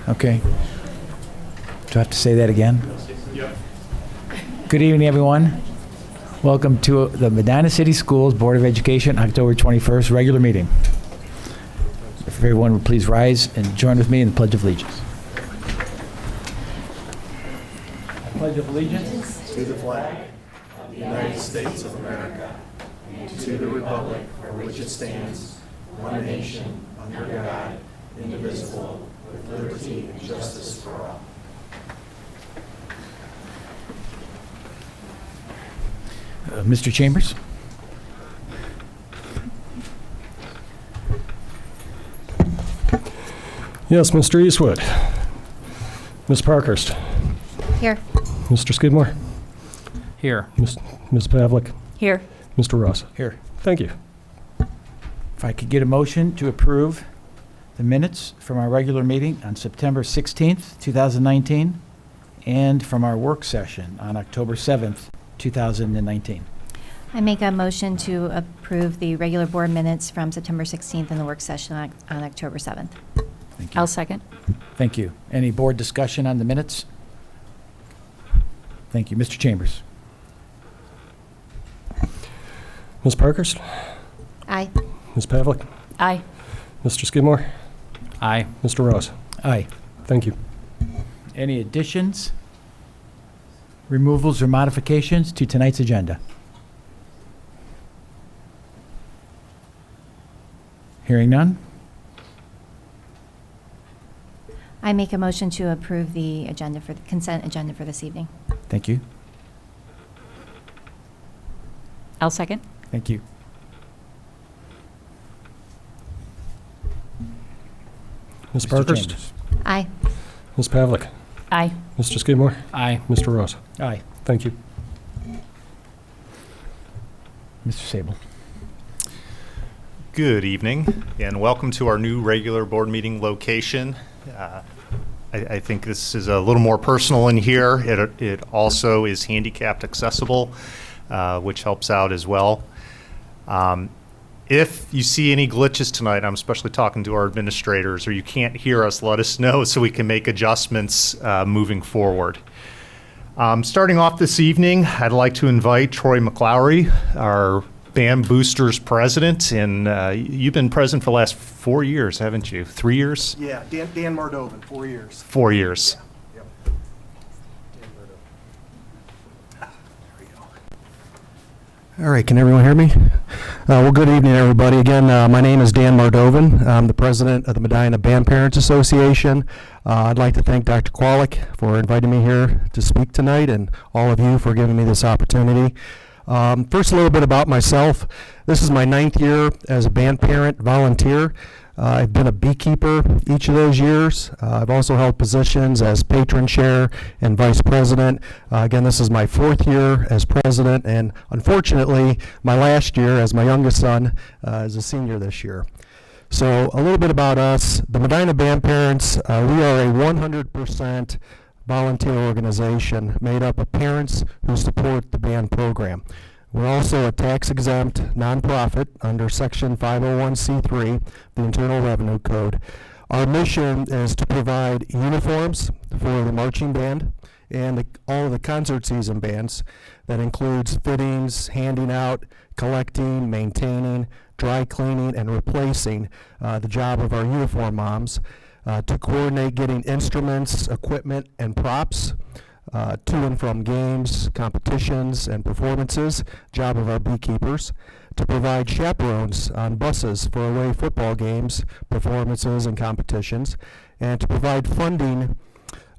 Okay. Do I have to say that again? Yep. Good evening, everyone. Welcome to the Medina City Schools Board of Education, October 21st, regular meeting. If everyone would please rise and join with me in the Pledge of Allegiance. I pledge of allegiance To the flag of the United States of America, and to the republic for which it stands, one nation, under God, indivisible, with liberty and justice for all. Mr. Chambers? Yes, Mr. Eastwood. Ms. Parkhurst. Here. Mr. Skidmore. Here. Ms. Pavlik. Here. Mr. Ross. Here. Thank you. If I could get a motion to approve the minutes from our regular meeting on September 16th, 2019, and from our work session on October 7th, 2019. I make a motion to approve the regular board minutes from September 16th and the work session on October 7th. Thank you. I'll second. Thank you. Any board discussion on the minutes? Thank you. Mr. Chambers? Ms. Parkhurst. Aye. Ms. Pavlik. Aye. Mr. Skidmore. Aye. Mr. Ross. Aye. Thank you. Any additions, removals, or modifications to tonight's agenda? Hearing none? I make a motion to approve the agenda for the consent agenda for this evening. Thank you. I'll second. Thank you. Ms. Mr. Parkhurst. Chambers? Aye. Ms. Pavlik. Aye. Mr. Skidmore. Aye. Mr. Ross. Aye. Thank you. Mr. Sable? Good evening, and welcome to our new regular board meeting location. I think this is a little more personal in here. It also is handicapped accessible, which helps out as well. If you see any glitches tonight, I'm especially talking to our administrators, or you can't hear us, let us know so we can make adjustments moving forward. Starting off this evening, I'd like to invite Troy McLowry, our Band Boosters president, and you've been president for the last 4 years, haven't you? 3 years? Yeah, Dan Mardovan, 4 years. 4 years. Yep. Dan Mardovan. There we go. All right, can everyone hear me? Well, good evening, everybody. Again, my name is Dan Mardovan. I'm the president of the Medina Band Parents Association. I'd like to thank Dr. Kwalik for inviting me here to speak tonight, and all of you for giving me this opportunity. First, a little bit about myself. This is my 9th year as a band parent volunteer. I've been a beekeeper each of those years. I've also held positions as patron chair and vice president. Again, this is my 4th year as president, and unfortunately, my last year as my youngest son is a senior this year. So a little bit about us. The Medina Band Parents, we are a 100% volunteer organization made up of parents who support the band program. We're also a tax-exempt nonprofit under Section 501c3, the Internal Revenue Code. Our mission is to provide uniforms for the marching band and all of the concert season bands. That includes fittings, handing out, collecting, maintaining, dry cleaning, and replacing the job of our uniform moms. To coordinate getting instruments, equipment, and props to and from games, competitions, and performances, job of our beekeepers. To provide chaperones on buses for away football games, performances, and competitions. And to provide funding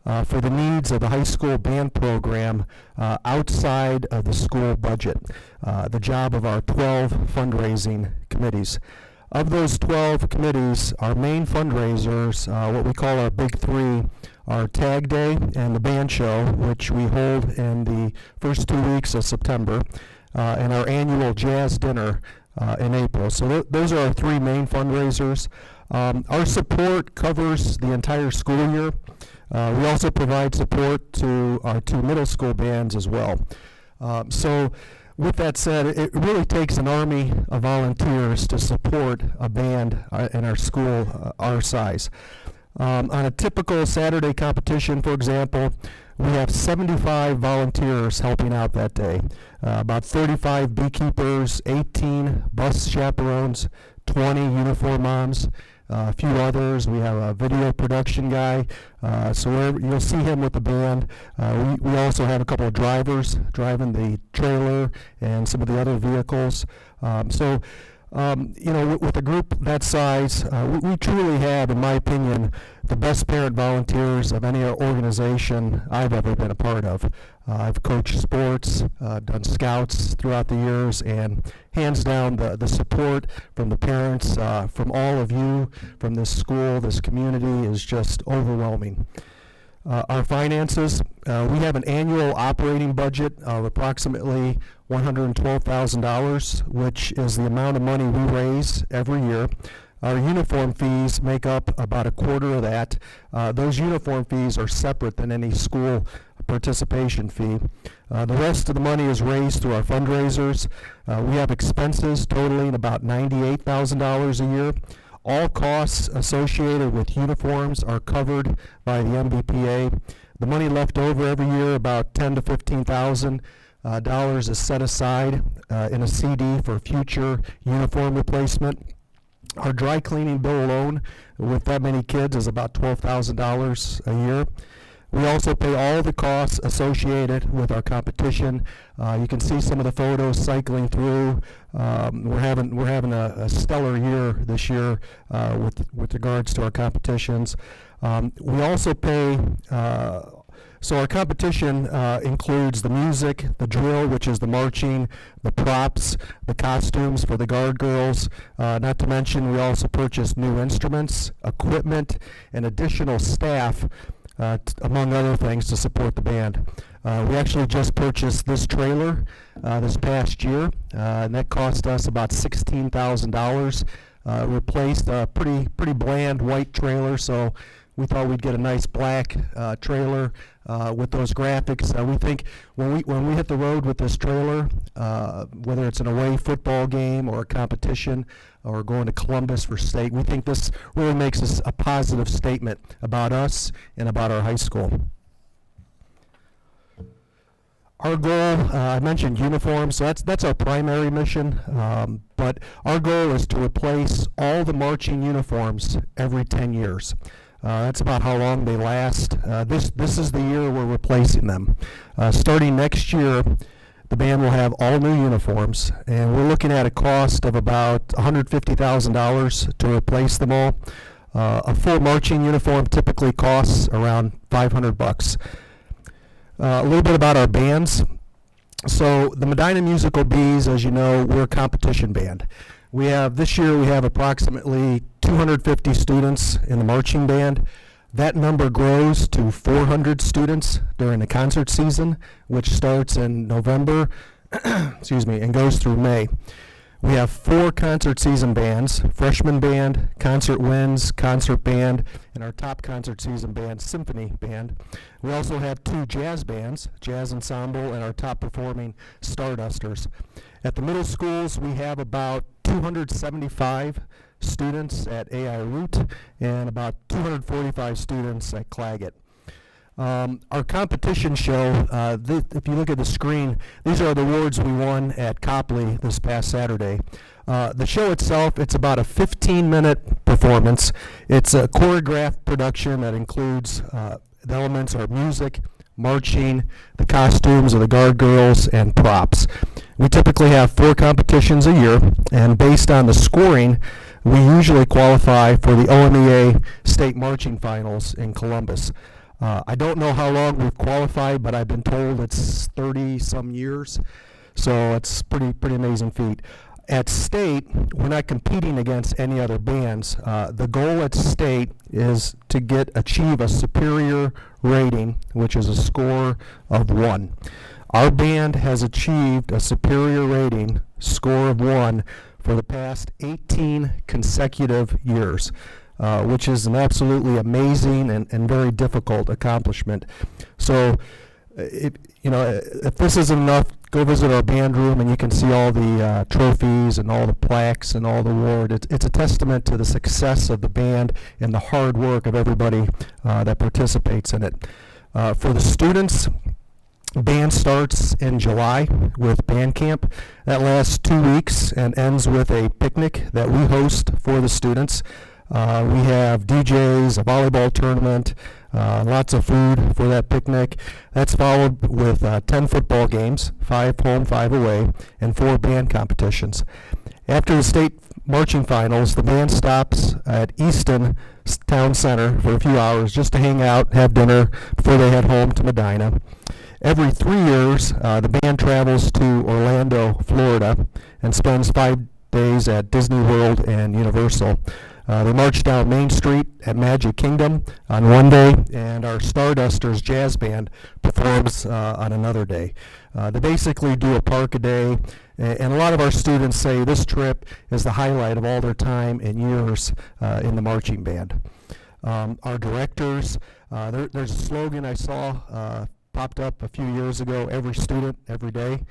for the needs of the high school band program outside of the school budget, the job of our 12 fundraising committees. Of those 12 committees, our main fundraisers, what we call our big three, are Tag Day and the Band Show, which we hold in the first 2 weeks of September, and our annual Jazz Dinner in April. So those are our three main fundraisers. Our support covers the entire school year. We also provide support to our 2 middle school bands as well. So with that said, it really takes an army of volunteers to support a band in our school our size. On a typical Saturday competition, for example, we have 75 volunteers helping out that day. About 35 beekeepers, 18 bus chaperones, 20 uniform moms, a few others. We have a video production guy, so you'll see him with the band. We also have a couple of drivers driving the trailer and some of the other vehicles. With a group that size, we truly have, in my opinion, the best parent volunteers of any organization I've ever been a part of. I've coached sports, done scouts throughout the years, and hands down, the support from the parents, from all of you, from this school, this community is just overwhelming. Our finances, we have an annual operating budget of approximately $112,000, which is the amount of money we raise every year. Our uniform fees make up about a quarter of that. Those uniform fees are separate than any school participation fee. The rest of the money is raised through our fundraisers. We have expenses totaling about $98,000 a year. All costs associated with uniforms are covered by the MBPA. The money left over every year, about $10,000 to $15,000, is set aside in a CD for future uniform replacement. Our dry cleaning bill alone, with that many kids, is about $12,000 a year. We also pay all the costs associated with our competition. You can see some of the photos cycling through. We're having a stellar year this year with regards to our competitions. We also pay. So our competition includes the music, the drill, which is the marching, the props, the costumes for the guard girls. Not to mention, we also purchase new instruments, equipment, and additional staff, among other things, to support the band. We actually just purchased this trailer this past year, and that cost us about $16,000. Replaced a pretty bland white trailer, so we thought we'd get a nice black trailer with those graphics. We think when we hit the road with this trailer, whether it's an away football game or a competition or going to Columbus for state, we think this really makes us a positive statement about us and about our high school. Our goal, I mentioned uniforms, so that's our primary mission, but our goal is to replace all the marching uniforms every 10 years. That's about how long they last. This is the year we're replacing them. Starting next year, the band will have all new uniforms, and we're looking at a cost of about $150,000 to replace them all. A full marching uniform typically costs around $500. A little bit about our bands. So the Medina Musical Bees, as you know, we're a competition band. This year we have approximately 250 students in the marching band. That number grows to 400 students during the concert season, which starts in November, and goes through May. We have 4 concert season bands: freshman band, concert winds, concert band, and our top concert season band, symphony band. We also have 2 jazz bands, jazz ensemble, and our top performing Stardusters. At the middle schools, we have about 275 students at AI Root and about 245 students at Claggett. Our competition show, if you look at the screen, these are the awards we won at Copley this past Saturday. The show itself, it's about a 15-minute performance. It's a choreographed production that includes the elements are music, marching, the costumes of the guard girls, and props. We typically have 4 competitions a year, and based on the scoring, we usually qualify for the OMEA state marching finals in Columbus. I don't know how long we've qualified, but I've been told it's 30-some years, so it's pretty amazing feat. At state, we're not competing against any other bands. The goal at state is to achieve a superior rating, which is a score of 1. Our band has achieved a superior rating, score of 1, for the past 18 consecutive years. Which is an absolutely amazing and very difficult accomplishment. So, if this isn't enough go visit our band room, and you can see all the trophies and all the plaques and all the awards. It's a testament to the success of the band and the hard work of everybody that participates in it. For the students, band starts in July with band camp. That lasts 2 weeks and ends with a picnic that we host for the students. We have DJs, a volleyball tournament, lots of food for that picnic. That's followed with 10 football games, 5 home, 5 away, and 4 band competitions. After the state marching finals, the band stops at Easton Town Center for a few hours just to hang out, have dinner before they head home to Medina. Every 3 years, the band travels to Orlando, Florida, and spends 5 days at Disney World and Universal. They march down Main Street at Magic Kingdom on one day, and our Stardusters Jazz Band performs on another day. They basically do a park a day, and a lot of our students say this trip is the highlight of all their time and years in the marching band. Our directors, there's a slogan I saw popped up a few years ago, every student, every day.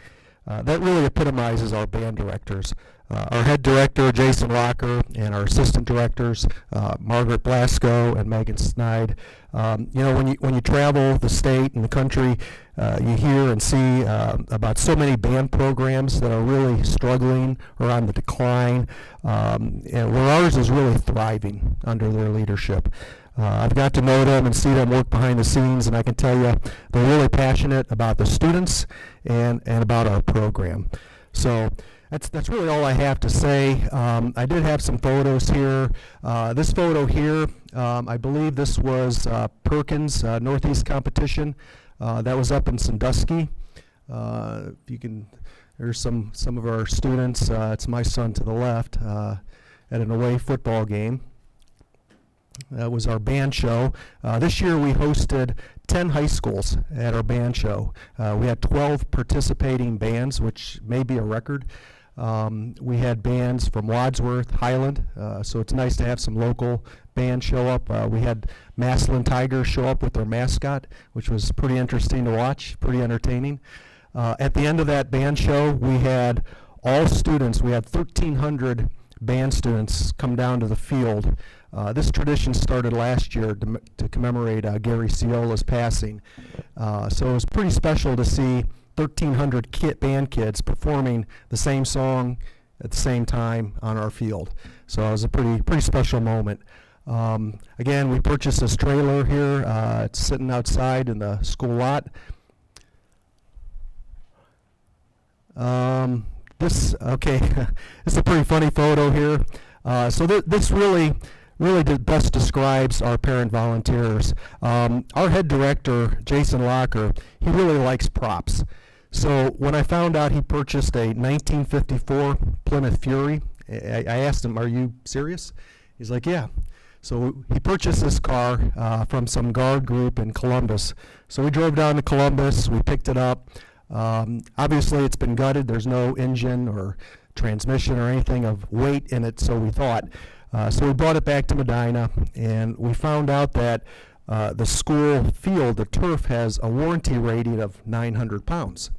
That really epitomizes our band directors. Our head director, Jason Locker, and our assistant directors, Margaret Blasco and Megan Snide. When you travel the state and the country, you hear and see about so many band programs that are really struggling or on the decline, and where ours is really thriving under their leadership. I've got to know them and see them work behind the scenes, and I can tell you they're really passionate about the students and about our program. So that's really all I have to say. I did have some photos here. This photo here, I believe this was Perkins Northeast competition. That was up in Sandusky. If you can, there's some of our students. It's my son to the left at an away football game. That was our band show. This year we hosted 10 high schools at our band show. We had 12 participating bands, which may be a record. We had bands from Wadsworth, Highland, so it's nice to have some local bands show up. We had Massillon Tigers show up with their mascot, which was pretty interesting to watch, pretty entertaining. At the end of that band show, we had all students, we had 1,300 band students come down to the field. This tradition started last year to commemorate Gary Ciola's passing. So it was pretty special to see 1,300 band kids performing the same song at the same time on our field. So it was a pretty special moment. Again, we purchased this trailer here. It's sitting outside in the school lot. This is a pretty funny photo here. So this really best describes our parent volunteers. Our head director, Jason Locker, he really likes props. So when I found out he purchased a 1954 Plymouth Fury, I asked him, "Are you serious?" He's like, "Yeah." So he purchased this car from some guard group in Columbus. So we drove down to Columbus, we picked it up. Obviously it's been gutted, there's no engine or transmission or anything of weight in it, so we thought. So we brought it back to Medina, and we found out that the school field, the turf, has a warranty rating of 900 pounds.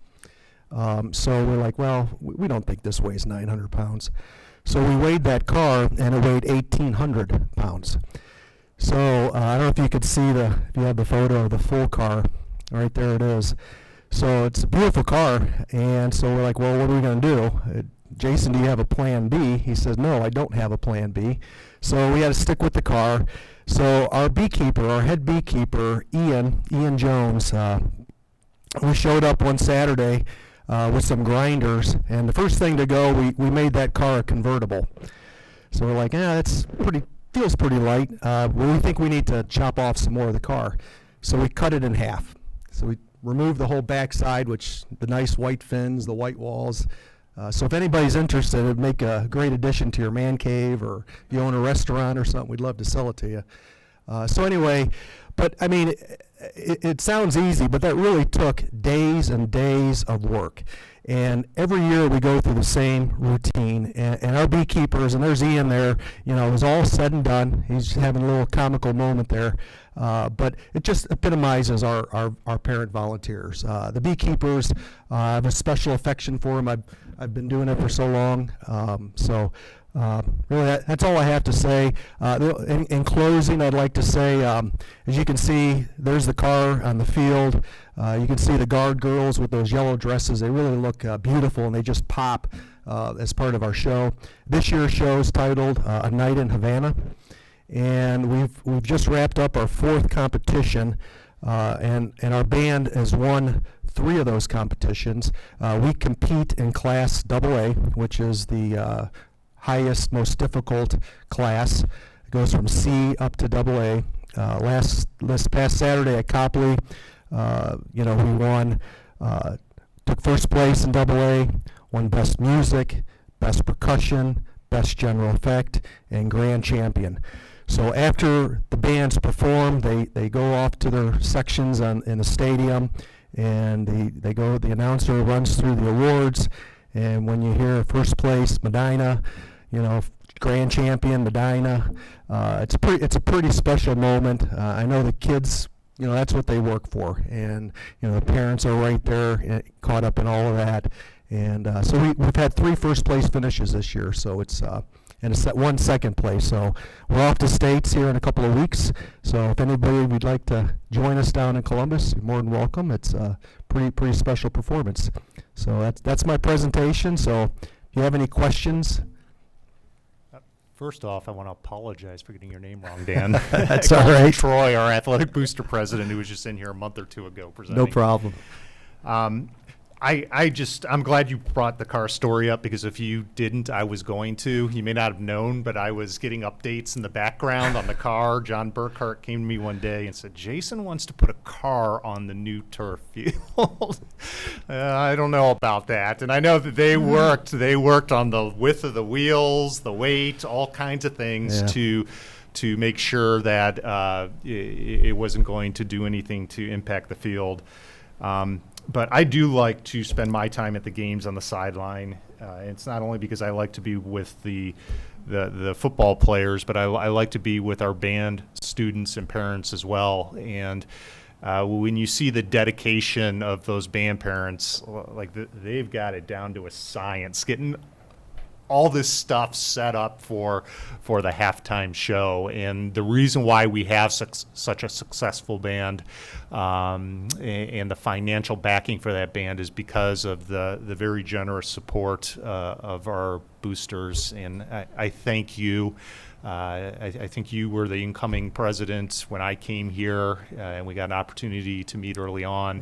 So we're like, well, we don't think this weighs 900 pounds. So we weighed that car, and it weighed 1,800 pounds. So I don't know if you could see if you have the photo of the full car. Right there it is. So it's a beautiful car, and so we're like, well, what are we going to do? Jason, do you have a plan B? He says, no, I don't have a plan B. So we had to stick with the car. So our beekeeper, our head beekeeper, Ian Jones, we showed up one Saturday with some grinders, and the first thing to go, we made that car a convertible. So we're like, feels pretty light. We think we need to chop off some more of the car. So we cut it in half. So we removed the whole backside, the nice white fins, the white walls. So if anybody's interested, it'd make a great addition to your man cave, or if you own a restaurant or something, we'd love to sell it to you. So anyway, but I mean, it sounds easy, but that really took days and days of work. And every year we go through the same routine. And our beekeepers, and there's Ian there, you know, it was all said and done. He's having a little comical moment there. But it just epitomizes our parent volunteers. The beekeepers, I have a special affection for them. I've been doing it for so long. Really, that's all I have to say. In closing, I'd like to say, as you can see, there's the car on the field. You can see the guard girls with those yellow dresses. They really look beautiful, and they just pop as part of our show. This year's show is titled A Night in Havana, and we've just wrapped up our 4th competition, and our band has won 3 of those competitions. We compete in Class AA, which is the highest, most difficult class. It goes from C up to AA. This past Saturday at Copley, we won, took first place in AA, won Best Music, Best Percussion, Best General Effect, and Grand Champion. So after the bands perform, they go off to their sections in the stadium, and the announcer runs through the awards, and when you hear first place, Medina, Grand Champion, Medina, it's a pretty special moment. I know the kids, that's what they work for, and the parents are right there, caught up in all of that, and so we've had 3 first place finishes this year, so it's and it's that 1 second place. So we're off to States here in a couple of weeks. So if anybody would like to join us down in Columbus, you're more than welcome. It's a pretty special performance. So that's my presentation. So if you have any questions. First off, I want to apologize for getting your name wrong, Dan. That's all right. Troy, our athletic booster president, who was just in here a month or 2 ago presenting. No problem. I'm glad you brought the car story up, because if you didn't, I was going to. You may not have known, but I was getting updates in the background on the car. John Burkhart came to me one day and said, Jason wants to put a car on the new turf field. I don't know about that. And I know that they worked on the width of the wheels, the weight, all kinds of things to make sure that it wasn't going to do anything to impact the field. But I do like to spend my time at the games on the sideline. It's not only because I like to be with the football players, but I like to be with our band students and parents as well. And when you see the dedication of those band parents, they've got it down to a science, getting all this stuff set up for the halftime show. And the reason why we have such a successful band and the financial backing for that band is because of the very generous support of our boosters. And I thank you. I think you were the incoming president when I came here, and we got an opportunity to meet early on,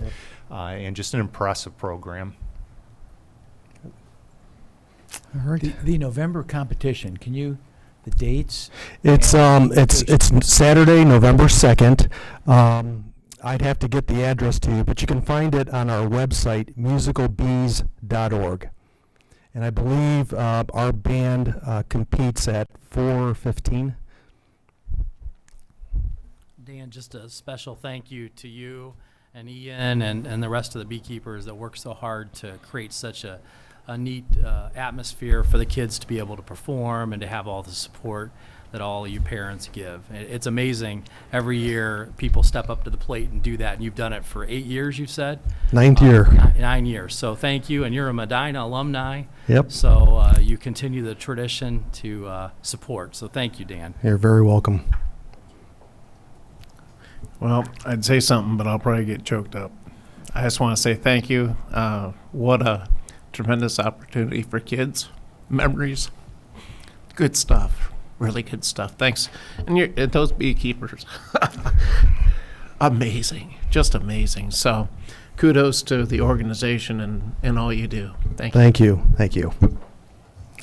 and just an impressive program. All right. The November competition, the dates? It's Saturday, November 2nd. I'd have to get the address to you, but you can find it on our website, musicalbees.org. And I believe our band competes at 4:15. Dan, just a special thank you to you and Ian and the rest of the beekeepers that work so hard to create such a neat atmosphere for the kids to be able to perform and to have all the support that all you parents give. It's amazing. Every year people step up to the plate and do that, and you've done it for 8 years, you've said? 9th year. 9 years. So thank you, and you're a Medina alumni. Yep. So you continue the tradition to support. So thank you, Dan. You're very welcome. Well, I'd say something, but I'll probably get choked up. I just want to say thank you. What a tremendous opportunity for kids. Memories. Good stuff. Really good stuff. Thanks. And those beekeepers. Amazing. Just amazing. So kudos to the organization and all you do. Thank you. Thank you. Thank you. All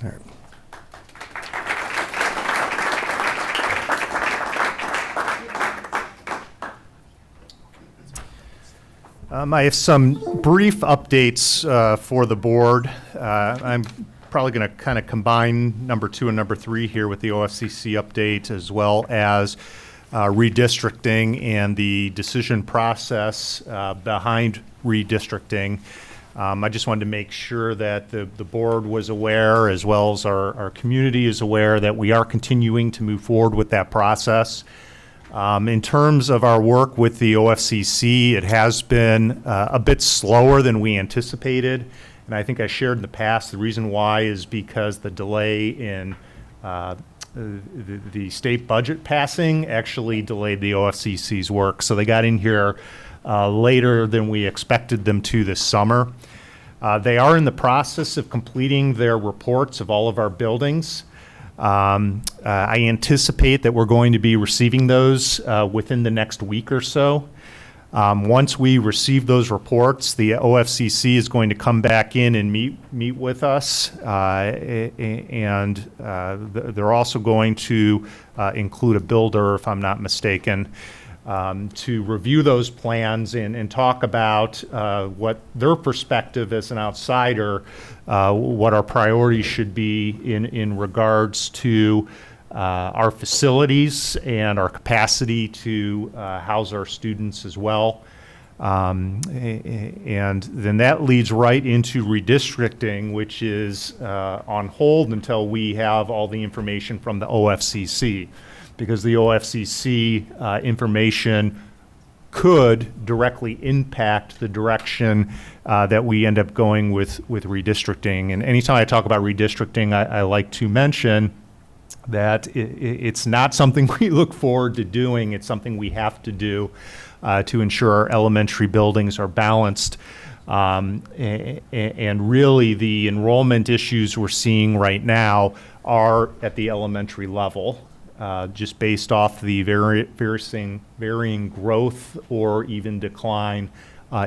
right. I have some brief updates for the board. I'm probably going to kind of combine number 2 and number 3 here with the OFCC update, as well as redistricting and the decision process behind redistricting. I just wanted to make sure that the board was aware, as well as our community is aware, that we are continuing to move forward with that process. In terms of our work with the OFCC, it has been a bit slower than we anticipated. And I think I shared in the past, the reason why is because the delay in the state budget passing actually delayed the OFCC's work. So they got in here later than we expected them to this summer. They are in the process of completing their reports of all of our buildings. I anticipate that we're going to be receiving those within the next week or so. Once we receive those reports, the OFCC is going to come back in and meet with us, and they're also going to include a builder, if I'm not mistaken, to review those plans and talk about what their perspective as an outsider, what our priorities should be in regards to our facilities and our capacity to house our students as well. And then that leads right into redistricting, which is on hold until we have all the information from the OFCC, because the OFCC information could directly impact the direction that we end up going with redistricting. And anytime I talk about redistricting, I like to mention that it's not something we look forward to doing. It's something we have to do to ensure our elementary buildings are balanced. And really, the enrollment issues we're seeing right now are at the elementary level, just based off the varying growth or even decline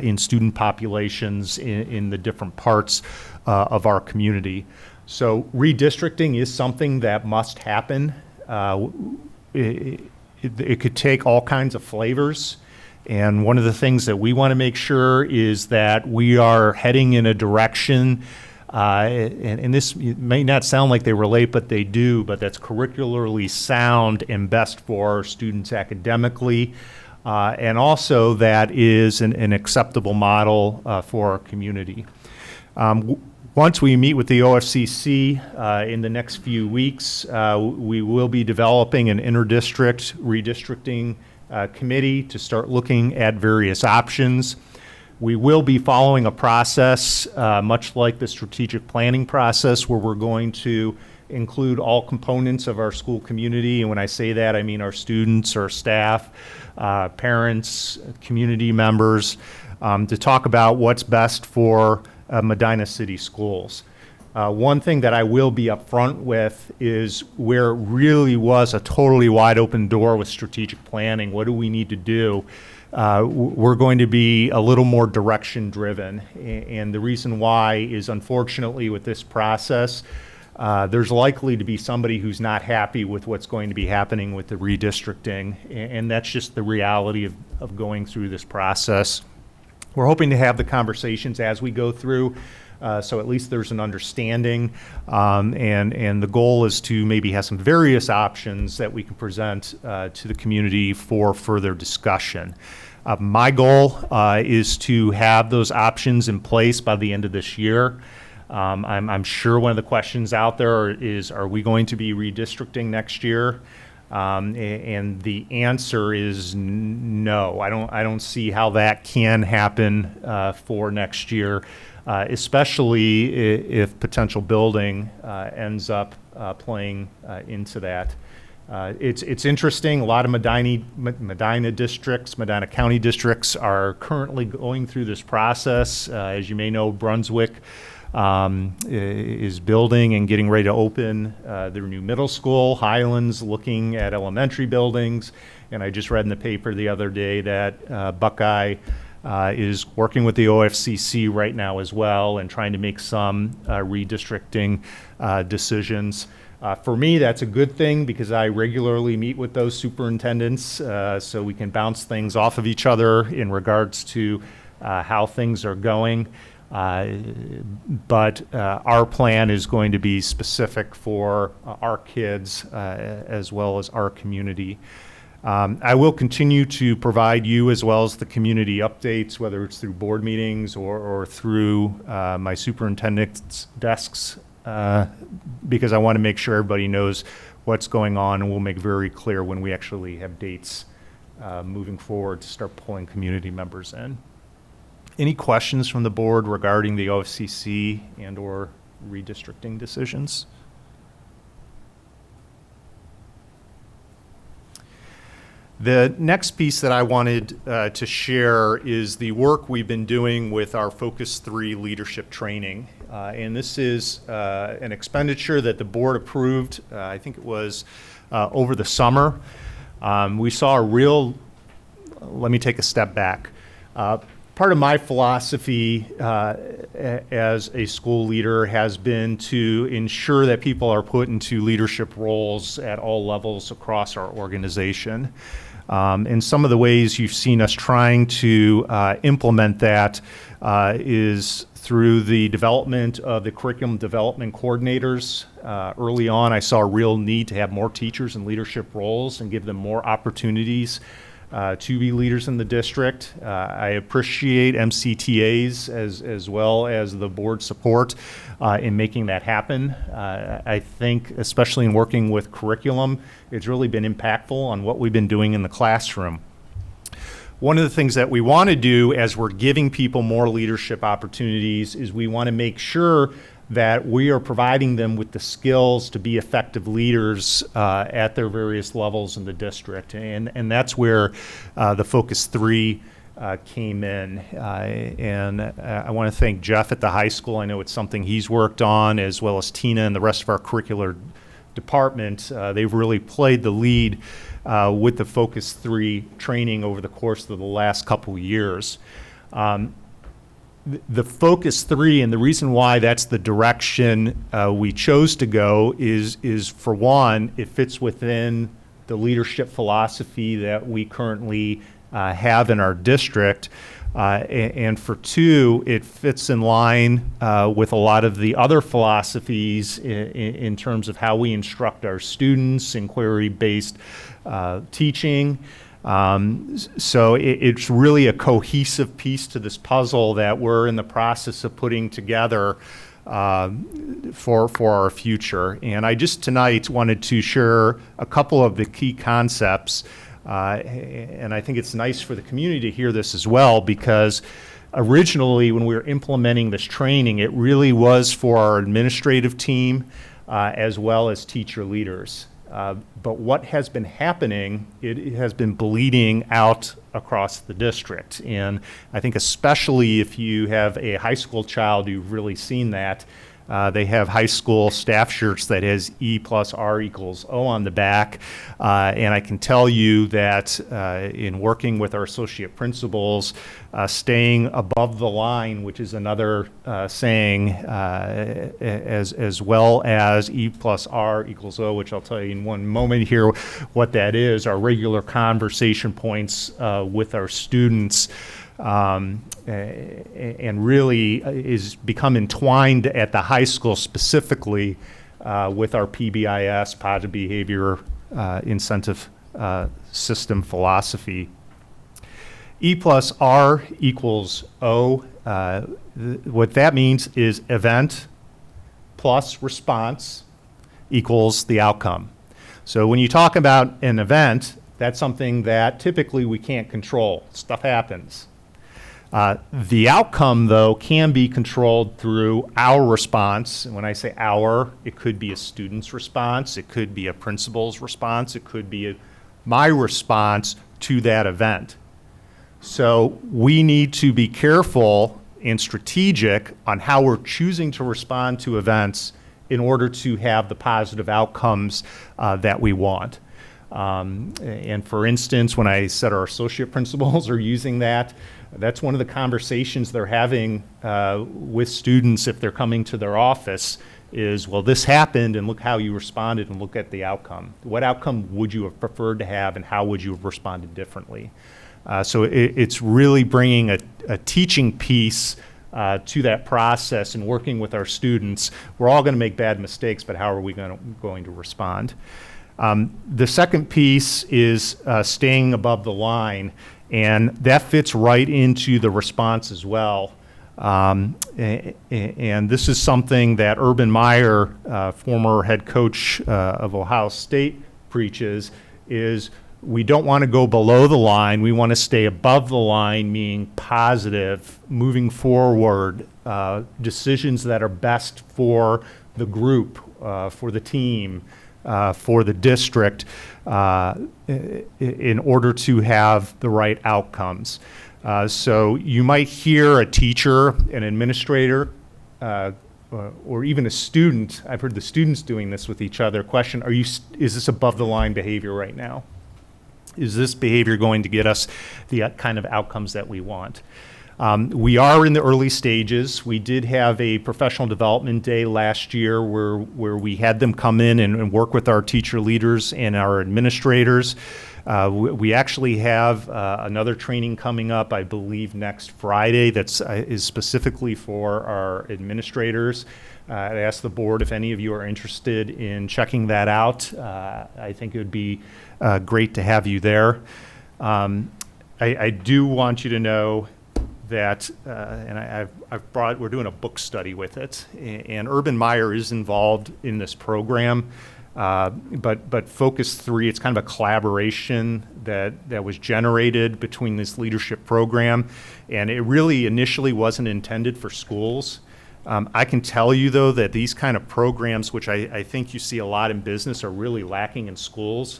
in student populations in the different parts of our community. So redistricting is something that must happen. It could take all kinds of flavors. And one of the things that we want to make sure is that we are heading in a direction, and this may not sound like they relate, but they do, but that's curricularly sound and best for our students academically, and also that is an acceptable model for our community. Once we meet with the OFCC in the next few weeks, we will be developing an interdistrict redistricting committee to start looking at various options. We will be following a process much like the strategic planning process, where we're going to include all components of our school community. And when I say that, I mean our students, our staff, parents, community members, to talk about what's best for Medina City Schools. One thing that I will be upfront with is where it really was a totally wide open door with strategic planning. What do we need to do? We're going to be a little more direction driven. And the reason why is, unfortunately, with this process, there's likely to be somebody who's not happy with what's going to be happening with the redistricting. And that's just the reality of going through this process. We're hoping to have the conversations as we go through, so at least there's an understanding, and the goal is to maybe have some various options that we can present to the community for further discussion. My goal is to have those options in place by the end of this year. I'm sure one of the questions out there is, are we going to be redistricting next year? And the answer is no. I don't see how that can happen for next year, especially if potential building ends up playing into that. It's interesting. A lot of Medina districts, Medina County districts, are currently going through this process. As you may know, Brunswick is building and getting ready to open their new middle school. Highlands looking at elementary buildings. And I just read in the paper the other day that Buckeye is working with the OFCC right now as well and trying to make some redistricting decisions. For me, that's a good thing because I regularly meet with those superintendents so we can bounce things off of each other in regards to how things are going. But our plan is going to be specific for our kids as well as our community. I will continue to provide you as well as the community updates, whether it's through board meetings or through my superintendent's desks, because I want to make sure everybody knows what's going on, and we'll make very clear when we actually have dates moving forward to start pulling community members in. Any questions from the board regarding the OFCC and or redistricting decisions? The next piece that I wanted to share is the work we've been doing with our Focus 3 leadership training. And this is an expenditure that the board approved, I think it was over the summer. We saw a real, let me take a step back. Part of my philosophy as a school leader has been to ensure that people are put into leadership roles at all levels across our organization. And some of the ways you've seen us trying to implement that is through the development of the curriculum development coordinators. Early on, I saw a real need to have more teachers in leadership roles and give them more opportunities to be leaders in the district. I appreciate MCTAs as well as the board support in making that happen. I think, especially in working with curriculum, it's really been impactful on what we've been doing in the classroom. One of the things that we want to do as we're giving people more leadership opportunities is we want to make sure that we are providing them with the skills to be effective leaders at their various levels in the district. And that's where the Focus 3 came in. And I want to thank Jeff at the high school. I know it's something he's worked on, as well as Tina and the rest of our curricular department. They've really played the lead with the Focus 3 training over the course of the last couple years. The Focus 3, and the reason why that's the direction we chose to go is for one, it fits within the leadership philosophy that we currently have in our district. And for two, it fits in line with a lot of the other philosophies in terms of how we instruct our students, inquiry-based teaching. So it's really a cohesive piece to this puzzle that we're in the process of putting together for our future. And I just tonight wanted to share a couple of the key concepts. And I think it's nice for the community to hear this as well, because originally when we were implementing this training, it really was for our administrative team as well as teacher leaders. But what has been happening, it has been bleeding out across the district. And I think especially if you have a high school child, you've really seen that. They have high school staff shirts that has E+R=O on the back. And I can tell you that in working with our associate principals, staying above the line, which is another saying, as well as E+R=O, which I'll tell you in one moment here what that is, our regular conversation points with our students. And really is become entwined at the high school specifically with our PBIS, positive behavior incentive system philosophy. E+R=O, what that means is event plus response equals the outcome. So when you talk about an event, that's something that typically we can't control. Stuff happens. The outcome, though, can be controlled through our response. And when I say our, it could be a student's response, it could be a principal's response, it could be my response to that event. So we need to be careful and strategic on how we're choosing to respond to events in order to have the positive outcomes that we want. And for instance, when I said our associate principals are using that, that's one of the conversations they're having with students if they're coming to their office is, well, this happened and look how you responded and look at the outcome. What outcome would you have preferred to have and how would you have responded differently? So it's really bringing a teaching piece to that process and working with our students. We're all going to make bad mistakes, but how are we going to respond? The second piece is staying above the line, and that fits right into the response as well. And this is something that Urban Meyer, former head coach of Ohio State, preaches, is we don't want to go below the line. We want to stay above the line, meaning positive, moving forward, decisions that are best for the group, for the team, for the district, in order to have the right outcomes. So you might hear a teacher, an administrator, or even a student, I've heard the students doing this with each other, question, is this above the line behavior right now? Is this behavior going to get us the kind of outcomes that we want? We are in the early stages. We did have a professional development day last year where we had them come in and work with our teacher leaders and our administrators. We actually have another training coming up, I believe, next Friday is specifically for our administrators. I'd ask the board if any of you are interested in checking that out. I think it would be great to have you there. I do want you to know that, and we're doing a book study with it, and Urban Meyer is involved in this program. But Focus 3, it's kind of a collaboration that was generated between this leadership program, and it really initially wasn't intended for schools. I can tell you, though, that these kind of programs, which I think you see a lot in business, are really lacking in schools.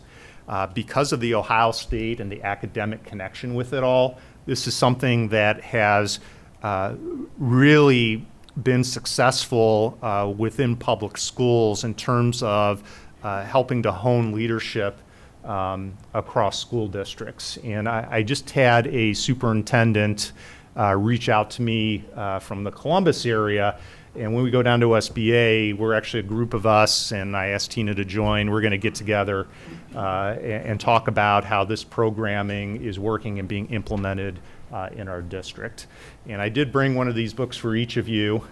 Because of the Ohio State and the academic connection with it all, this is something that has really been successful within public schools in terms of helping to hone leadership across school districts. And I just had a superintendent reach out to me from the Columbus area. And when we go down to SBA, we're actually a group of us, and I asked Tina to join. We're going to get together and talk about how this programming is working and being implemented in our district. And I did bring one of these books for each of you.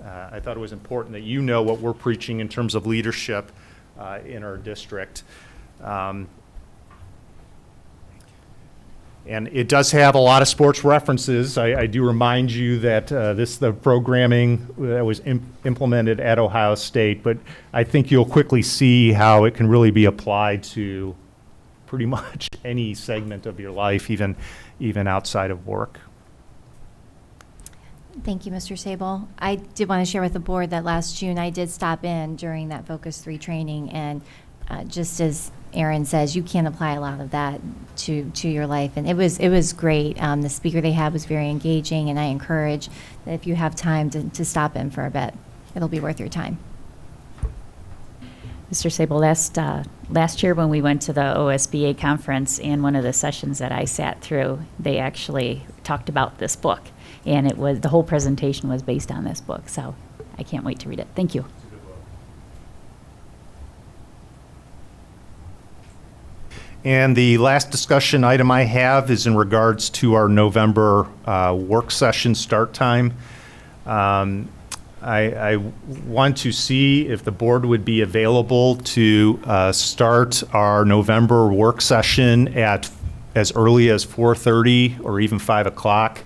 I thought it was important that you know what we're preaching in terms of leadership in our district. And it does have a lot of sports references. I do remind you that the programming that was implemented at Ohio State, but I think you'll quickly see how it can really be applied to pretty much any segment of your life, even outside of work. Thank you, Mr. Sable. I did want to share with the board that last June I did stop in during that Focus 3 training, and just as Aaron says, you can apply a lot of that to your life, and it was great. The speaker they had was very engaging, and I encourage that if you have time to stop in for a bit, it'll be worth your time. Mr. Sable, last year when we went to the OSBA conference, and one of the sessions that I sat through, they actually talked about this book, and the whole presentation was based on this book, so I can't wait to read it. Thank you. And the last discussion item I have is in regards to our November work session start time. I want to see if the board would be available to start our November work session at as early as 4:30 or even 5 o'clock.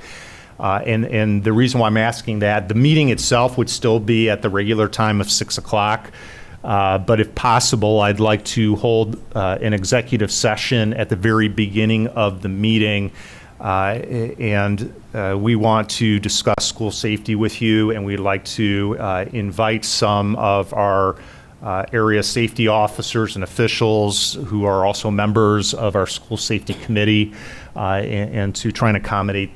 And the reason why I'm asking that, the meeting itself would still be at the regular time of 6 o'clock. But if possible, I'd like to hold an executive session at the very beginning of the meeting. And we want to discuss school safety with you, and we'd like to invite some of our area safety officers and officials who are also members of our school safety committee, and to try and accommodate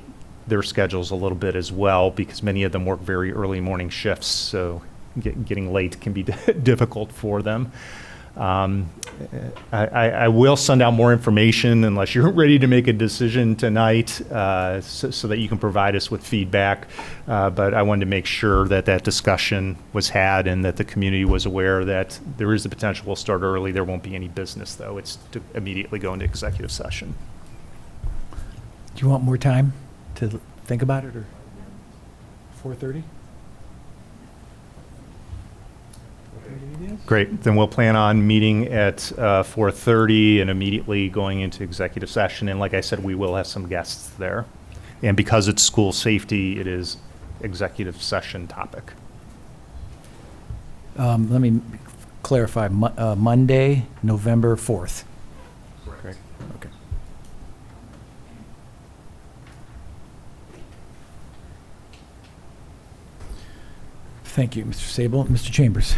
their schedules a little bit as well, because many of them work very early morning shifts, so getting late can be difficult for them. I will send out more information unless you're ready to make a decision tonight, so that you can provide us with feedback. But I wanted to make sure that discussion was had and that the community was aware that there is the potential we'll start early. There won't be any business, though. It's to immediately go into executive session. Do you want more time to think about it, or 4:30? 4:30 it is? Great. Then we'll plan on meeting at 4:30 and immediately going into executive session. And like I said, we will have some guests there. And because it's school safety, it is executive session topic. Let me clarify, Monday, November 4th. Correct. Okay. Thank you, Mr. Sable. Mr. Chambers.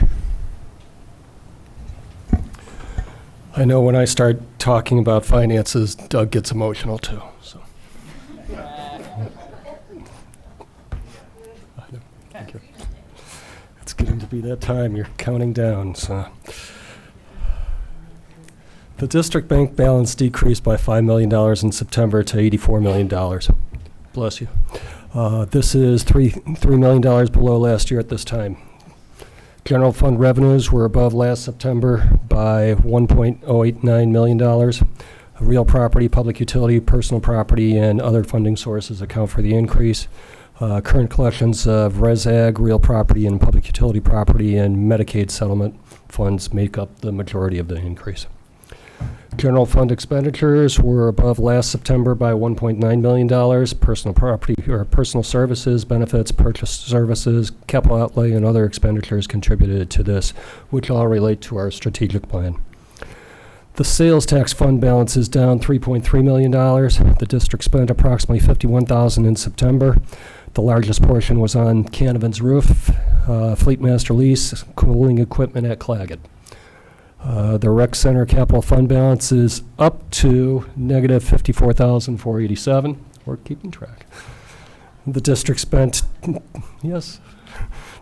I know when I start talking about finances, Doug gets emotional too. So. Thank you. It's getting to be that time. You're counting down. So. The district bank balance decreased by $5 million in September to $84 million. Bless you. This is $3 million below last year at this time. General fund revenues were above last September by $1.089 million. Real property, public utility, personal property, and other funding sources account for the increase. Current collections of ResAg, real property, and public utility property, and Medicaid settlement funds make up the majority of the increase. General fund expenditures were above last September by $1.9 million. Personal property or personal services, benefits, purchase services, capital outlay, and other expenditures contributed to this, which all relate to our strategic plan. The sales tax fund balance is down $3.3 million. The district spent approximately $51,000 in September. The largest portion was on Canavan's roof, Fleet Master lease, cooling equipment at Claggett. The rec center capital fund balance is up to negative $54,487. We're keeping track. The district spent, yes,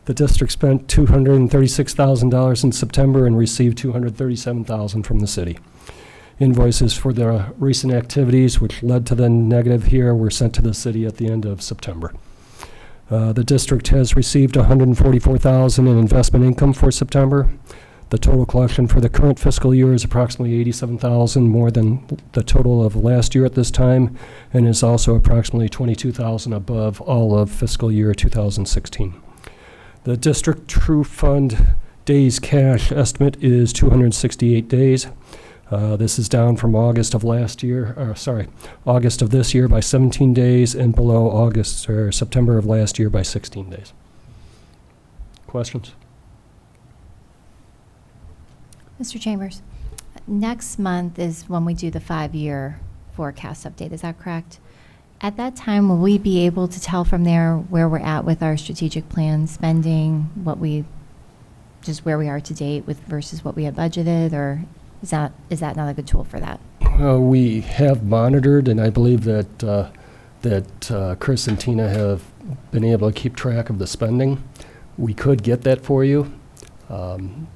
the district spent $236,000 in September and received $237,000 from the city. Invoices for the recent activities, which led to the negative here, were sent to the city at the end of September. The district has received $144,000 in investment income for September. The total collection for the current fiscal year is approximately $87,000 more than the total of last year at this time, and is also approximately $22,000 above all of fiscal year 2016. The district true fund days cash estimate is 268 days. This is down from August of this year by 17 days, and below September of last year by 16 days. Questions? Mr. Chambers, next month is when we do the 5-year forecast update, is that correct? At that time, will we be able to tell from there where we're at with our strategic plan spending, where we are to date with versus what we had budgeted, or is that not a good tool for that? We have monitored, and I believe that Chris and Tina have been able to keep track of the spending. We could get that for you.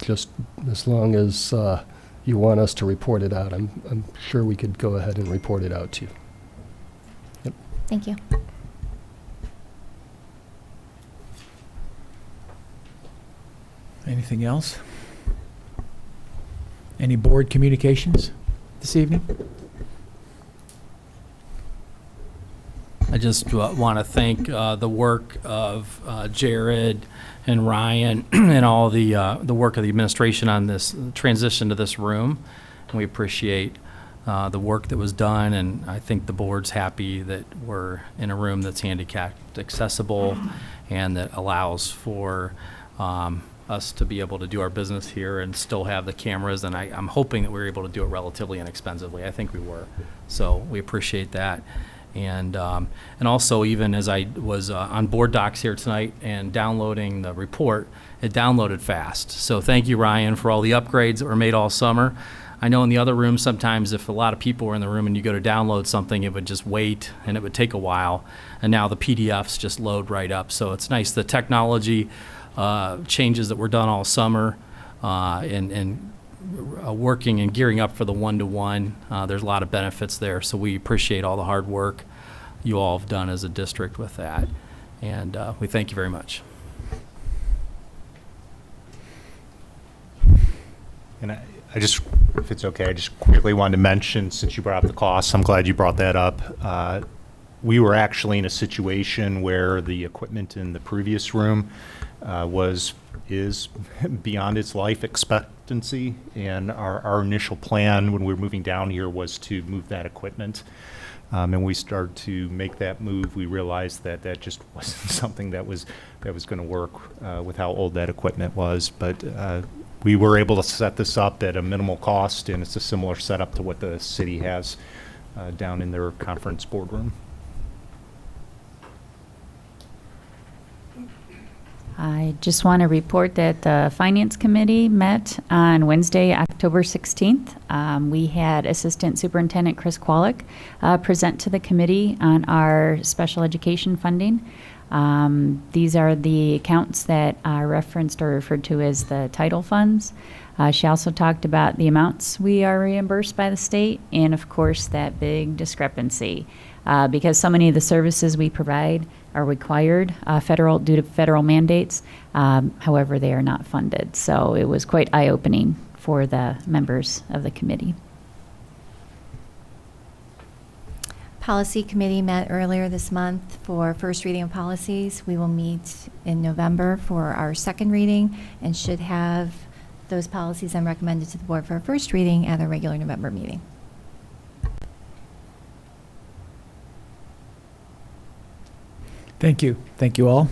Just as long as you want us to report it out. I'm sure we could go ahead and report it out to you. Yep. Thank you. Anything else? Any board communications this evening? I just want to thank the work of Jared and Ryan and all the work of the administration on this transition to this room. And we appreciate the work that was done, and I think the board's happy that we're in a room that's handicapped accessible and that allows for us to be able to do our business here and still have the cameras. And I'm hoping that we were able to do it relatively inexpensively. I think we were. So we appreciate that. And also, even as I was on board docs here tonight and downloading the report, it downloaded fast. So thank you, Ryan, for all the upgrades that were made all summer. I know in the other room, sometimes if a lot of people were in the room and you go to download something, it would just wait and it would take a while. And now the PDFs just load right up. So it's nice. The technology changes that were done all summer and working and gearing up for the one-to-one. There's a lot of benefits there, so we appreciate all the hard work you all have done as a district with that, and we thank you very much. And I just, if it's okay, I just quickly wanted to mention, since you brought up the costs, I'm glad you brought that up. we were actually in a situation where the equipment in the previous room is beyond its life expectancy, and our initial plan when we were moving down here was to move that equipment. And we started to make that move. We realized that that just wasn't something that was going to work with how old that equipment was. But we were able to set this up at a minimal cost, and it's a similar setup to what the city has down in their conference boardroom. I just want to report that the Finance Committee met on Wednesday, October 16th. We had Assistant Superintendent Chris Kwolek present to the committee on our special education funding. These are the accounts that are referenced or referred to as the title funds. She also talked about the amounts we are reimbursed by the state and, of course, that big discrepancy. Because so many of the services we provide are required due to federal mandates. However, they are not funded. So it was quite eye-opening for the members of the committee. Policy Committee met earlier this month for first reading of policies. We will meet in November for our second reading and should have those policies then recommended to the board for a first reading at a regular November meeting. Thank you. Thank you all.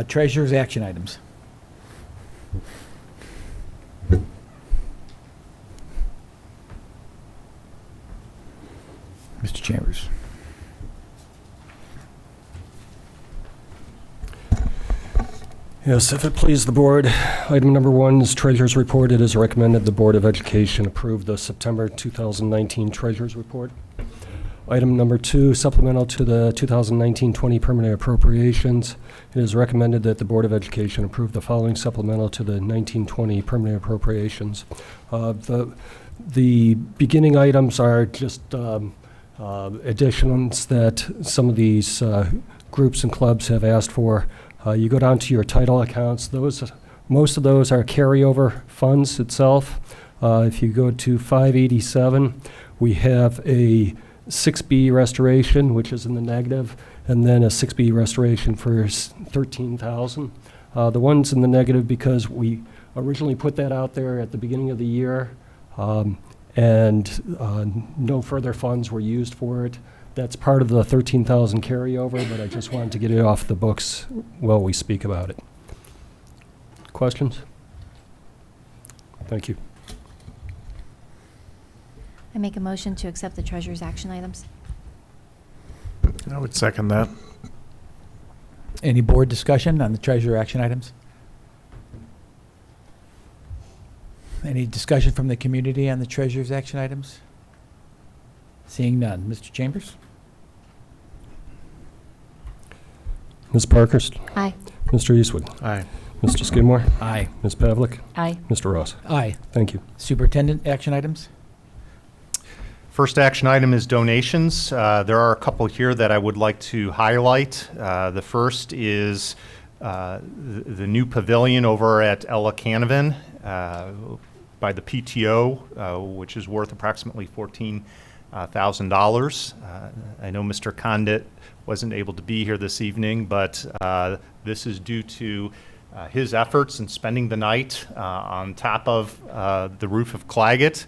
Treasurer's action items. Mr. Chambers. Yes, if it please the board, item number 1 is Treasurer's Report. It is recommended the Board of Education approve the September 2019 Treasurer's Report. Item number 2, supplemental to the 2019-20 permanent appropriations. It is recommended that the Board of Education approve the following supplemental to the 1920 permanent appropriations. The beginning items are just additions that some of these groups and clubs have asked for. You go down to your title accounts. Most of those are carryover funds itself. If you go to 587, we have a 6B restoration, which is in the negative, and then a 6B restoration for $13,000. The one's in the negative because we originally put that out there at the beginning of the year, and no further funds were used for it. That's part of the $13,000 carryover, but I just wanted to get it off the books while we speak about it. Questions? Thank you. I make a motion to accept the treasurer's action items. I would second that. Any board discussion on the treasurer action items? Any discussion from the community on the treasurer's action items? Seeing none. Mr. Chambers? Ms. Parkhurst? Aye. Mr. Eastwood? Aye. Mr. Skidmore? Aye. Ms. Pavlik? Aye. Mr. Ross? Aye. Thank you. Superintendent action items? First action item is donations. There are a couple here that I would like to highlight. The first is the new pavilion over at Ella Canavan by the PTO, which is worth approximately $14,000. I know Mr. Condit wasn't able to be here this evening, but this is due to his efforts in spending the night on top of the roof of Claggett,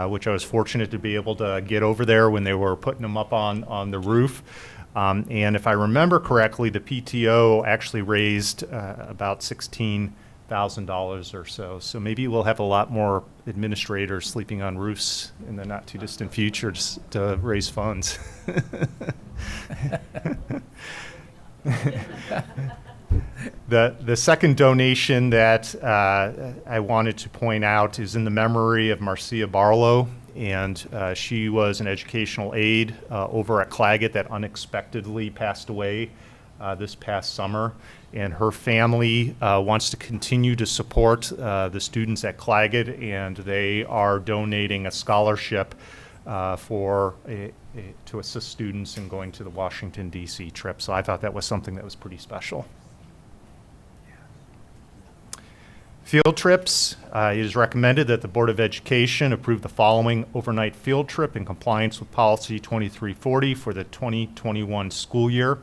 which I was fortunate to be able to get over there when they were putting them up on the roof. And if I remember correctly, the PTO actually raised about $16,000 or so. So maybe we'll have a lot more administrators sleeping on roofs in the not too distant future just to raise funds. The second donation that I wanted to point out is in the memory of Marcia Barlow, and she was an educational aide over at Claggett that unexpectedly passed away this past summer, and her family wants to continue to support the students at Claggett, and they are donating a scholarship to assist students in going to the Washington, D.C. trip. So I thought that was something that was pretty special. Field trips. It is recommended that the Board of Education approve the following overnight field trip in compliance with Policy 2340 for the 2021 school year.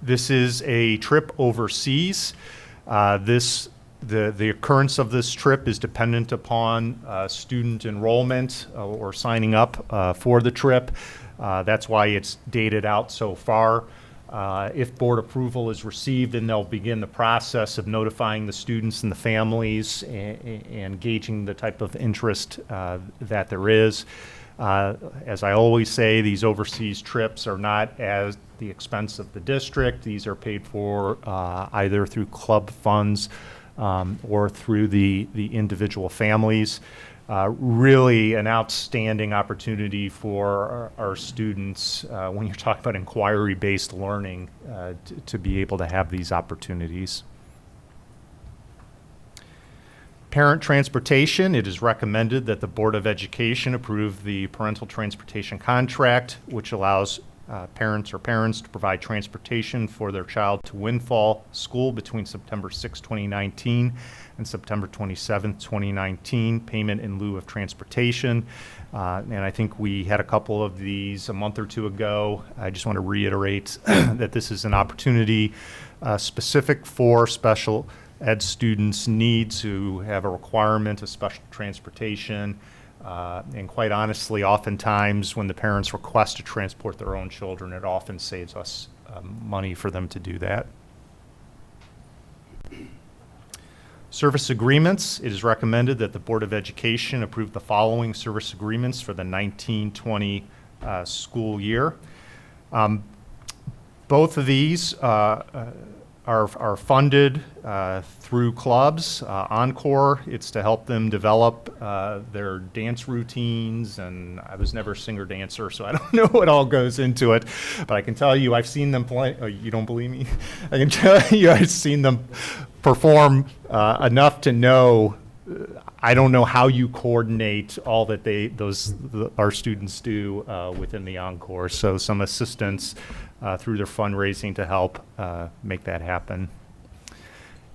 This is a trip overseas. The occurrence of this trip is dependent upon student enrollment or signing up for the trip. That's why it's dated out so far. If board approval is received, then they'll begin the process of notifying the students and the families and gauging the type of interest that there is. As I always say, these overseas trips are not at the expense of the district. These are paid for either through club funds or through the individual families. Really an outstanding opportunity for our students when you're talking about inquiry-based learning to be able to have these opportunities. Parent transportation. It is recommended that the Board of Education approve the parental transportation contract, which allows parents to provide transportation for their child to Windfall School between September 6, 2019 and September 27, 2019, payment in lieu of transportation. And I think we had a couple of these a month or two ago. I just want to reiterate that this is an opportunity specific for special ed students' needs who have a requirement of special transportation. And quite honestly, oftentimes when the parents request to transport their own children, it often saves us money for them to do that. Service agreements. It is recommended that the Board of Education approve the following service agreements for the 1920 school year. Both of these are funded through clubs. Encore, it's to help them develop their dance routines, and I was never a singer-dancer, so I don't know what all goes into it, but I can tell you I've seen them play. Oh, you don't believe me? I can tell you I've seen them perform enough to know. I don't know how you coordinate all that our students do within the Encore, so some assistance through their fundraising to help make that happen.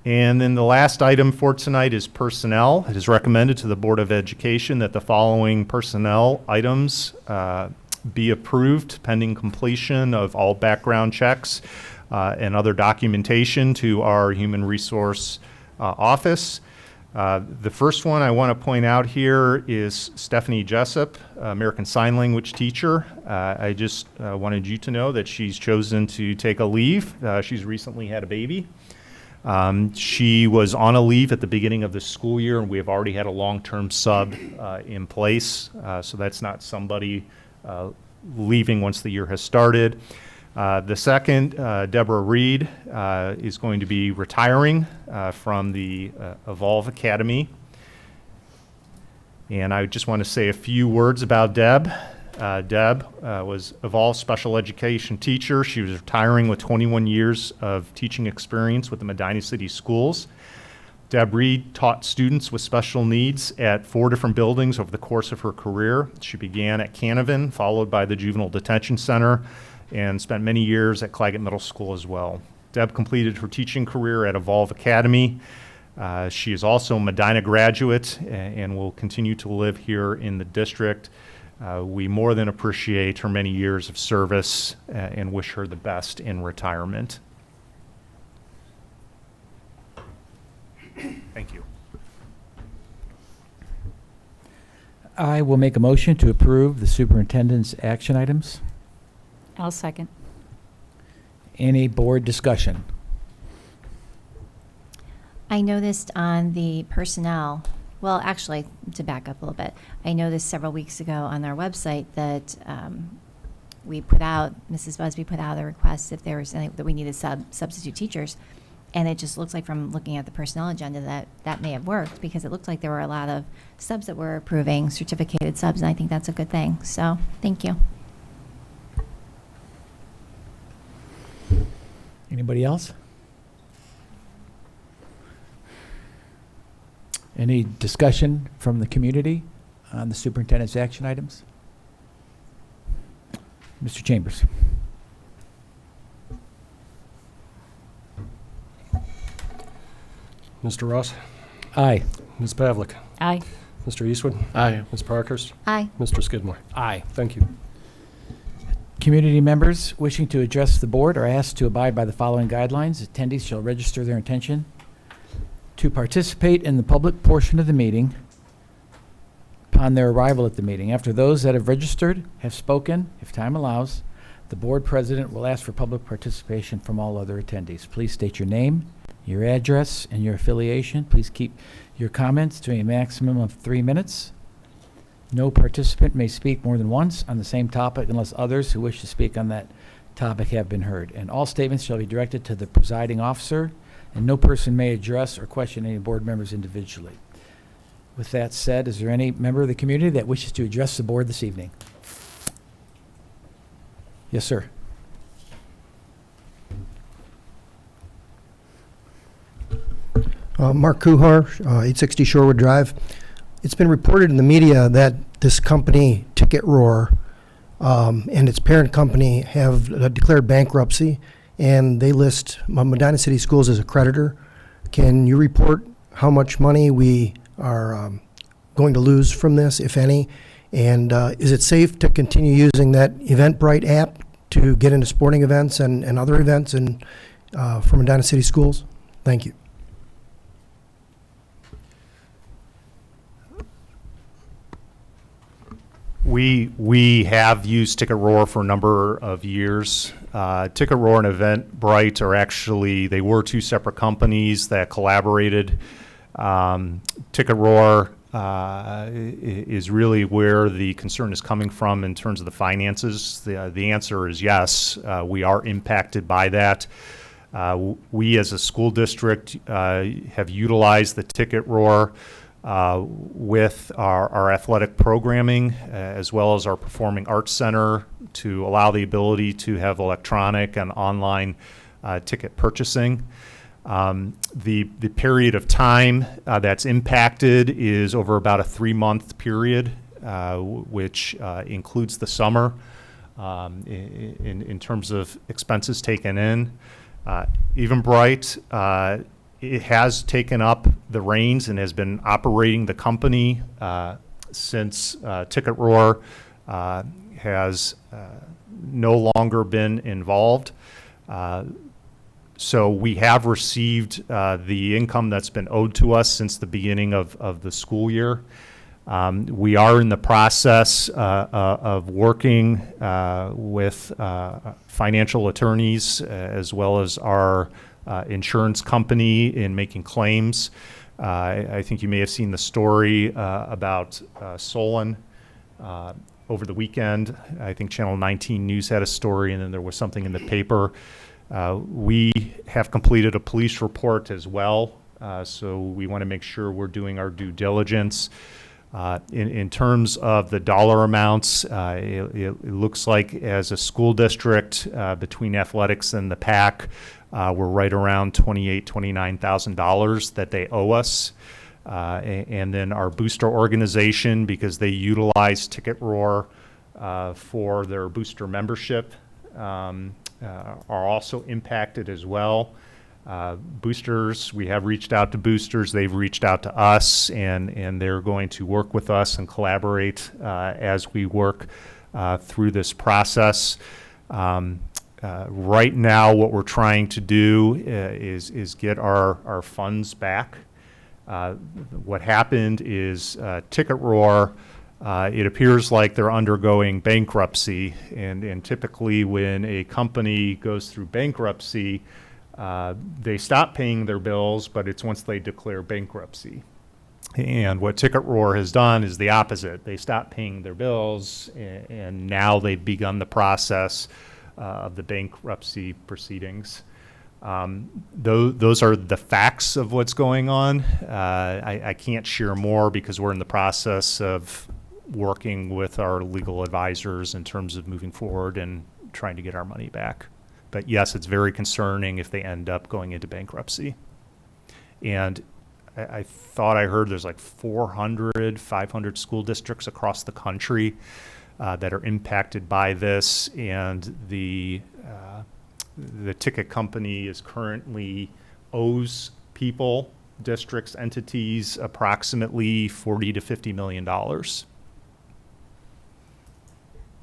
And then the last item for tonight is personnel. It is recommended to the Board of Education that the following personnel items be approved pending completion of all background checks and other documentation to our Human Resource Office. The first one I want to point out here is Stephanie Jessup, American Sign Language teacher. I just wanted you to know that she's chosen to take a leave. She's recently had a baby. She was on a leave at the beginning of the school year, and we have already had a long-term sub in place. So that's not somebody leaving once the year has started. The second, Deborah Reed, is going to be retiring from the Evolve Academy. And I just want to say a few words about Deb. Deb was Evolve special education teacher. She was retiring with 21 years of teaching experience with the Medina City Schools. Deb Reed taught students with special needs at 4 different buildings over the course of her career. She began at Canavan, followed by the Juvenile Detention Center, and spent many years at Claggett Middle School as well. Deb completed her teaching career at Evolve Academy. She is also a Medina graduate and will continue to live here in the district. We more than appreciate her many years of service and wish her the best in retirement. Thank you. I will make a motion to approve the superintendent's action items. I'll second. Any board discussion? I noticed on the personnel, well, actually, to back up a little bit, I noticed several weeks ago on our website that Mrs. Busby put out a request if there was any, that we needed substitute teachers. And it just looks like from looking at the personnel agenda that may have worked, because it looked like there were a lot of subs that were approving, certificated subs, and I think that's a good thing. So, thank you. Anybody else? Any discussion from the community on the superintendent's action items? Mr. Chambers. Mr. Ross? Aye. Ms. Pavlik? Aye. Mr. Eastwood? Aye. Ms. Parkhurst? Aye. Mr. Skidmore? Aye. Thank you. Community members wishing to address the board are asked to abide by the following guidelines. Attendees shall register their intention to participate in the public portion of the meeting upon their arrival at the meeting. After those that have registered have spoken, if time allows, the board president will ask for public participation from all other attendees. Please state your name, your address, and your affiliation. Please keep your comments to a maximum of 3 minutes. No participant may speak more than once on the same topic unless others who wish to speak on that topic have been heard. And all statements shall be directed to the presiding officer, and no person may address or question any board members individually. With that said, is there any member of the community that wishes to address the board this evening? Yes, sir. Mark Kuhar, 860 Shorewood Drive. It's been reported in the media that this company, Ticket Roar, and its parent company have declared bankruptcy, and they list Medina City Schools as a creditor. Can you report how much money we are going to lose from this, if any? And is it safe to continue using that Eventbrite app to get into sporting events and other events for Medina City Schools? Thank you. We have used Ticket Roar for a number of years. Ticket Roar and Eventbrite are actually, they were two separate companies that collaborated. Ticket Roar is really where the concern is coming from in terms of the finances. The answer is yes, we are impacted by that. We as a school district have utilized the Ticket Roar with our athletic programming as well as our performing arts center to allow the ability to have electronic and online ticket purchasing. The period of time that's impacted is over about a 3-month period, which includes the summer in terms of expenses taken in. Eventbrite, it has taken up the reins and has been operating the company since Ticket Roar has no longer been involved. So we have received the income that's been owed to us since the beginning of the school year. We are in the process of working with financial attorneys as well as our insurance company in making claims. I think you may have seen the story about Solon over the weekend. I think Channel 19 News had a story, and then there was something in the paper. We have completed a police report as well, so we want to make sure we're doing our due diligence. In terms of the dollar amounts, it looks like as a school district, between athletics and the PAC, we're right around $28,000-$29,000 that they owe us. And then our booster organization, because they utilize Ticket Roar for their booster membership, are also impacted as well. Boosters, we have reached out to boosters, they've reached out to us, and they're going to work with us and collaborate as we work through this process. Right now, what we're trying to do is get our funds back. What happened is Ticket Roar, it appears like they're undergoing bankruptcy, and typically when a company goes through bankruptcy, they stop paying their bills, but it's once they declare bankruptcy. And what Ticket Roar has done is the opposite. They stopped paying their bills, and now they've begun the process of the bankruptcy proceedings. Those are the facts of what's going on. I can't share more because we're in the process of working with our legal advisors in terms of moving forward and trying to get our money back. But yes, it's very concerning if they end up going into bankruptcy. And I thought I heard there's like 400, 500 school districts across the country that are impacted by this, and the ticket company is currently owes people districts, entities, approximately $40 to $50 million.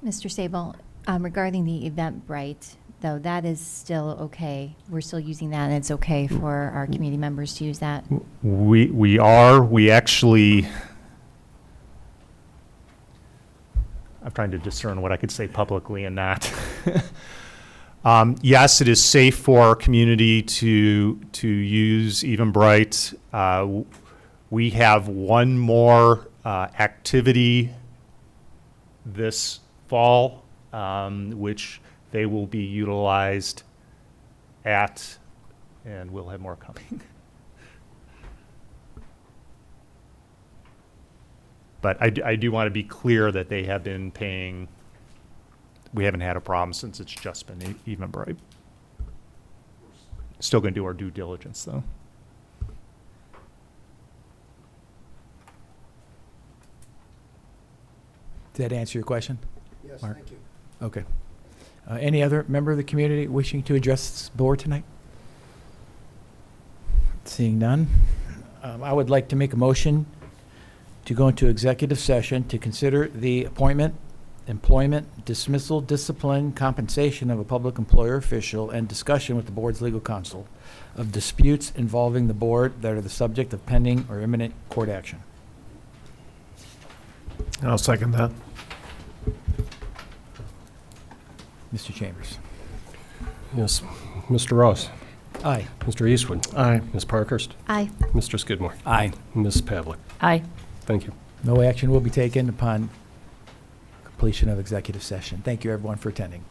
Mr. Sable, regarding the Eventbrite, though, that is still okay. We're still using that, and it's okay for our community members to use that. We actually, I'm trying to discern what I could say publicly and not. Yes, it is safe for our community to use Eventbrite. We have one more activity this fall, which they will be utilized at, and we'll have more coming. But I do want to be clear that they have been paying. We haven't had a problem since it's just been Eventbrite. Still going to do our due diligence, though. Did that answer your question? Yes, Mark? thank you. Okay. Any other member of the community wishing to address this board tonight? Seeing none, I would like to make a motion to go into executive session to consider the appointment, employment, dismissal, discipline, compensation of a public employer official, and discussion with the board's legal counsel of disputes involving the board that are the subject of pending or imminent court action. I'll second that. Mr. Chambers. Yes. Mr. Ross. Aye. Mr. Eastwood. Aye. Ms. Parkhurst. Aye. Mr. Skidmore. Aye. Ms. Pavlik. Aye. Thank you. No action will be taken upon completion of executive session. Thank you, everyone, for attending.